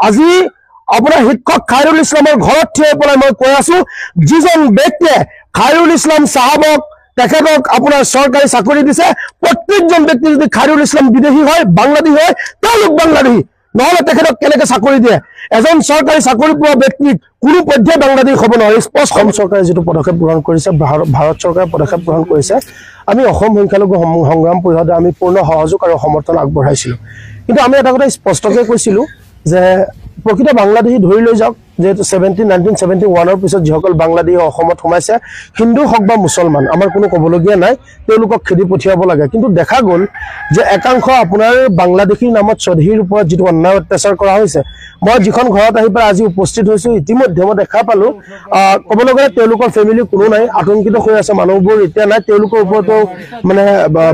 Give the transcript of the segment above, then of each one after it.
আজি আপোনাৰ শিক্ষক খায়ৰুল ইছলামৰ ঘৰত থিয় পেলাই মই কৈ আছো যিজন ব্যক্তিয়ে খায়ৰুল ইছলাম সাহাবক তেখেতক আপোনাৰ চৰকাৰী চাকৰি দিছে প্ৰত্যেকজন ব্যক্তি যদি খায়ৰুল ইছলাম বিদেশী হয় বাংলাদেশী হয় তেওঁলোক বাংলাদেশী নহলে তেখেতক কেনেকৈ চাকৰি দিয়ে এজন চৰকাৰী চাকৰি পোৱা ব্যক্তি কোনো পধ্যে বাংলাদেশী হ'ব নোৱাৰে স্পষ্ট অসম চৰকাৰে যেটো পদক্ষেপ গ্ৰহণ কৰিছে ভাৰত চৰকাৰে পদক্ষেপ গ্ৰহণ কৰিছে আমি অসম সংখ্যালঘু সংগ্ৰাম পৰিষদে আমি পূৰ্ণ সহযোগ আৰু সমৰ্থন আগবঢ়াইছিলো কিন্তু আমি এটা কথা স্পষ্টকৈ কৈছিলো যে প্ৰকৃত বাংলাদেশী ধৰি লৈ যাওক যেহেতু 1971 পিছত যিসকল বাংলাদেশী অসমত সোমাইছে হিন্দু হক বা মুছলমান আমাৰ কোনো ক'বলগীয়া নাই তেওঁলোকক খেদি পঠিয়াব লাগে কিন্তু দেখা গ'ল যে একাংশ আপোনাৰ বাংলাদেশীৰ নামত চৌধুৰীৰ ওপৰত যেটো অন্যায় অত্যাচাৰ কৰা হৈছে মই যিখন ঘৰত আহি পাই আজি উপস্থিত হৈছো ইতিমধ্যে মই দেখা পালো ক'বলগীয়া তেওঁলোকৰ ফেমিলি কোনো নাই আতংকিত হৈ আছে মানুহবোৰ এতিয়া নাই তেওঁলোকৰ ওপৰতো মানে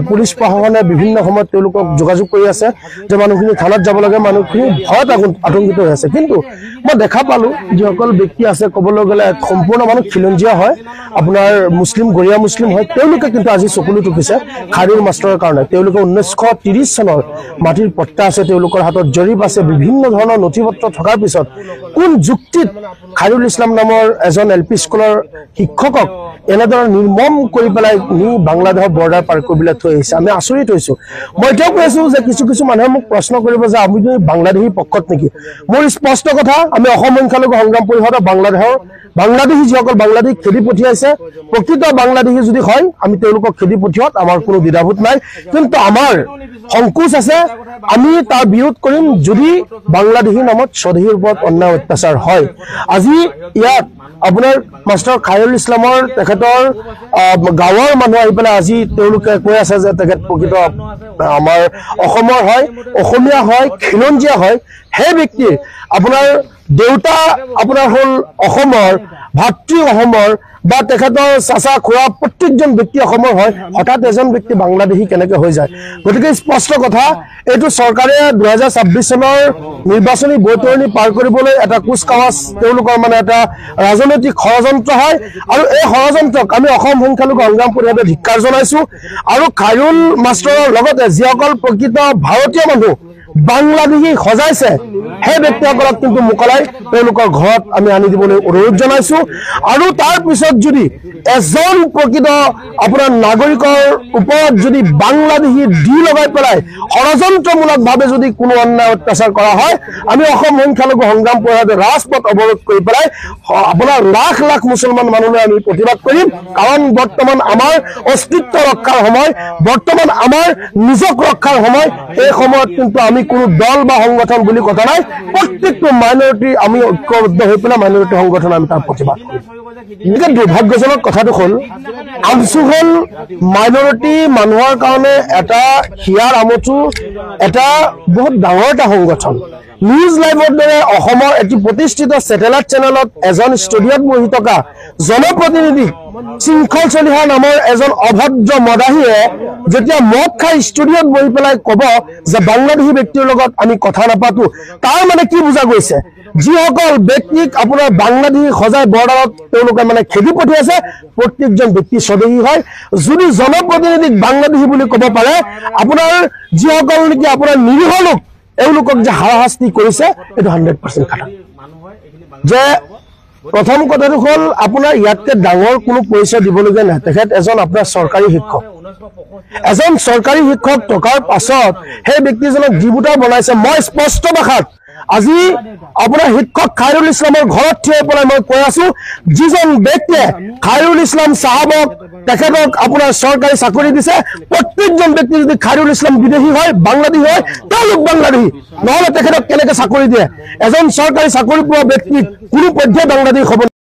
পুলিচ প্ৰশাসনে বিভিন্ন সময়ত তেওঁলোকক যোগাযোগ কৰি আছে যে মানুহখিনি থানাত যাব লাগে মানুহখিনি ভয়ত আতংকিত হৈ আছে কিন্তু মই দেখা পালো যিসকল ব্যক্তি আছে ক'বলৈ গ'লে সম্পূৰ্ণ মানুহ খিলঞ্জীয়া হয় আপোনাৰ মুছলিম গৰিয়া মুছলিম হয় তেওঁলোকে কিন্তু আজি চকুলো টুকিছে খায়ৰুল মাষ্টৰৰ কাৰণে তেওঁলোকে 1930 চনৰ মাটিৰ পট্টা আছে তেওঁলোকৰ হাতত জৰীপ আছে বিভিন্ন ধৰণৰ নথিপত্ৰ থকাৰ পিছত কোন যুক্তিত খায়ৰুল ইছলাম নামৰ এজন এলপি স্কুলৰ শিক্ষকক এনেদৰে নিৰ্মম কৰি পেলাই নি বাংলাদেশৰ বৰ্ডাৰ পাৰ কৰিবলৈ থৈ আহিছে আমি আচৰিত হৈছো মই এতিয়াও কৈছো যে কিছু মানুহে মোক প্ৰশ্ন কৰিব যে আমি বাংলাদেশী পক্ষত নেকি মোৰ স্পষ্ট কথা আমি অসম সংখ্যালঘু সংগ্ৰাম পৰিষদৰ বাংলাদেশী যিসকল বাংলাদেশী খেদি পঠিয়াইছে প্ৰকৃত বাংলাদেশী যদি হয় আমি তেওঁলোকক খেদি পঠিয়াত আমাৰ কোনো দ্বিধাবোধ নাই কিন্তু আমাৰ সংকোচ আছে আমি তাৰ বিৰোধ কৰিম যদি বাংলাদেশী নামত চৌধুৰীৰ ওপৰত অন্যায় অত্যাচাৰ হয় আজি ইয়াত আপোনাৰ মাষ্টাৰ খায়ৰুল ইছলামৰ তেখেতৰ গাঁৱৰ মানুহ আহি পেলাই আজি তেওঁলোকে কৈ আছে যে তেখেত প্ৰকৃত আমাৰ অসমৰ হয় অসমীয়া হয় খিলঞ্জীয়া হয় হে ব্যক্তি আপোনাৰ দেউতা আপোনাৰ হল অসমৰ ভাতৃ অসমৰ বা তেখেতৰ চাচা খুৰা প্ৰত্যেকজন ব্যক্তি অসমৰ হয় হঠাৎ এজন ব্যক্তি বাংলাদেশী কেনেকৈ হৈ যায় গতিকে স্পষ্ট কথা এইটো চৰকাৰে 2026 চনৰ নিৰ্বাচনী বৈতৰণি পাৰ কৰিবলৈ এটা কুচকাৱাজ তেওঁলোকৰ মানে এটা ৰাজনৈতিক ষড়যন্ত্ৰ হয় আৰু এই ষড়যন্ত্ৰক আমি অসম সংখ্যালঘু সংগ্ৰাম পৰিষদে ধিক্কাৰ জনাইছো আৰু খায়ৰুল মাষ্টৰৰ লগতে যিসকল প্ৰকৃত ভাৰতীয় মানুহ বাংলাদেশী সজাইছে সেই ব্যক্তিসকলক কিন্তু মুকলাই তেওঁলোকৰ ঘৰত আমি আনি দিবলৈ অনুৰোধ জনাইছো আৰু তাৰ পিছত যদি এজন প্ৰকৃত আপোনাৰ নাগৰিকৰ ওপৰত যদি বাংলাদেশী দি লগাই পেলাই ষড়যন্ত্ৰমূলকভাৱে যদি কোনো অন্যায় অত্যাচাৰ কৰা হয় আমি অসম সংখ্যালঘু সংগ্ৰাম পৰিষদে ৰাজপথ অৱৰোধ কৰি পেলাই আপোনাৰ লাখ লাখ মুছলমান মানুহলৈ আমি প্ৰতিবাদ কৰিম কাৰণ বৰ্তমান আমাৰ অস্তিত্ব ৰক্ষাৰ সময় বৰ্তমান আমাৰ নিজক ৰক্ষাৰ সময় এই সময়ত কিন্তু আমি কোনো দল বা সংগঠন বুলি কথা নাই প্ৰত্যেকটো মাইনৰিটি আমি ঐক্যবদ্ধ হৈ পেলাই মাইনৰিটি সংগঠন আমি তাৰ প্ৰতিবাদ কৰিম কিন্তু দুৰ্ভাগ্যজনক কথাটো হ'ল আমচু হ'ল মাইনৰিটি মানুহৰ কাৰণে এটা হিয়াৰ আমঠু এটা বহুত ডাঙৰ এটা সংগঠন নিউজ লাইভৰ দৰে অসমৰ এটি প্ৰতিষ্ঠিত স্যাটেলাইট চেনেলত এজন ষ্টুডিঅ'ত বহি থকা জনপ্ৰতিনিধি শৃংখল চলিহা নামৰ এজন অভদ্ৰ মদাহীয়ে যেতিয়া মদ খাই ষ্টুডিঅ'ত বহি পেলাই ক'ব যে বাংলাদেশী ব্যক্তিৰ লগত আমি কথা নাপাতো তাৰ মানে কি বুজা গৈছে যিসকল ব্যক্তিক আপোনাৰ বাংলাদেশী সজাই বৰ্ডাৰত তেওঁলোকে মানে খেদি পঠিয়াইছে প্ৰত্যেকজন ব্যক্তি স্বদেশী হয় যদি জনপ্ৰতিনিধিক বাংলাদেশী বুলি ক'ব পাৰে আপোনাৰ যিসকল নেকি আপোনাৰ নিৰীহ লোক এওঁলোকক যে হাৰাশাস্তি কৰিছে এইটো 100% খাটা যে প্ৰথম কথাটো হ'ল আপোনাৰ ইয়াতকে ডাঙৰ কোনো পৰিচয় দিবলগীয়া নাই তেখেত এজন আপোনাৰ চৰকাৰী শিক্ষক এজন চৰকাৰী শিক্ষক টকাৰ পাছত সেই ব্যক্তিজনক জীবুতা বনাইছে মই স্পষ্ট ভাষাত আজি আপোনাৰ শিক্ষক খায়ৰুল ইছলামৰ ঘৰত থিয় পেলাই মই কৈ আছো যিজন ব্যক্তিয়ে খায়ৰুল ইছলাম সাহাবক তেখেতক আপোনাৰ চৰকাৰী চাকৰি দিছে প্ৰত্যেকজন ব্যক্তি যদি খায়ৰুল ইছলাম বিদেশী হয় বাংলাদেশী হয় তেওঁলোক বাংলাদেশী নহলে তেখেতক কেনেকৈ চাকৰি দিয়ে এজন চৰকাৰী চাকৰি পোৱা ব্যক্তি কোনো পধ্যে বাংলাদেশী হ'ব